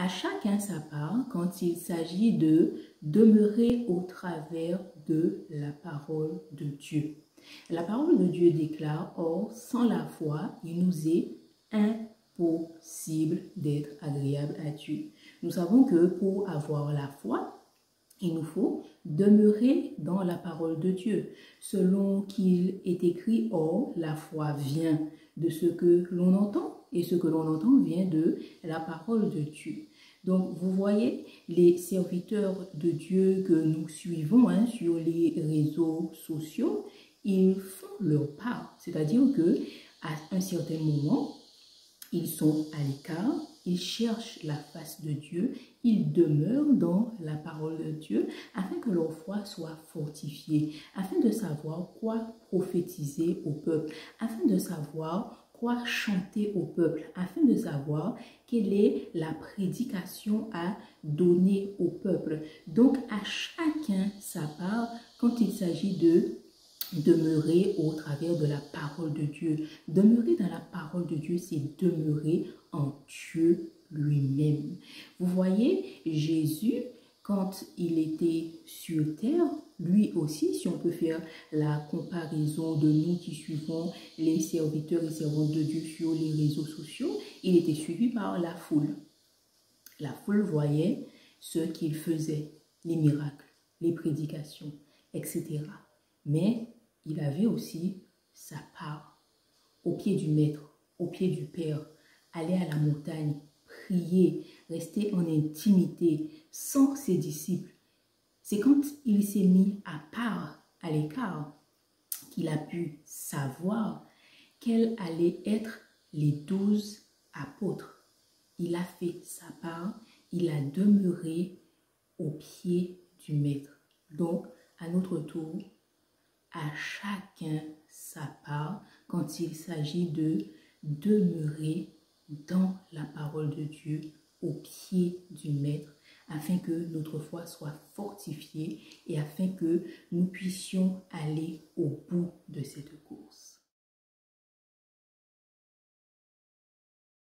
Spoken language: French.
À chacun sa part quand il s'agit de demeurer au travers de la parole de Dieu. La parole de Dieu déclare, or, sans la foi, il nous est impossible d'être agréable à Dieu. Nous savons que pour avoir la foi, il nous faut demeurer dans la parole de Dieu. Selon qu'il est écrit, or, la foi vient de ce que l'on entend, et ce que l'on entend vient de la parole de Dieu. Donc, vous voyez, les serviteurs de Dieu que nous suivons sur les réseaux sociaux, ils font leur part. C'est-à-dire que à un certain moment, ils sont à l'écart, ils cherchent la face de Dieu, ils demeurent dans la parole de Dieu afin que leur foi soit fortifiée, afin de savoir quoi prophétiser au peuple, afin de savoir quoi chanter au peuple, afin de savoir quelle est la prédication à donner au peuple. Donc à chacun sa part quand il s'agit de demeurer au travers de la parole de Dieu. Demeurer dans la parole de Dieu, c'est demeurer en Dieu lui-même. Vous voyez, Jésus, quand il était sur terre, lui aussi, si on peut faire la comparaison de nous qui suivons les serviteurs et servantes de Dieu sur les réseaux sociaux, il était suivi par la foule. La foule voyait ce qu'il faisait, les miracles, les prédications, etc. Mais il avait aussi sa part au pied du Maître, au pied du Père, aller à la montagne, prier, rester en intimité sans ses disciples. C'est quand il s'est mis à part, à l'écart, qu'il a pu savoir quels allaient être les 12 apôtres. Il a fait sa part, il a demeuré au pied du Maître. Donc, à notre tour, à chacun sa part quand il s'agit de demeurer dans la parole de Dieu au pied du Maître afin que notre foi soit fortifiée et afin que nous puissions aller au bout de cette course.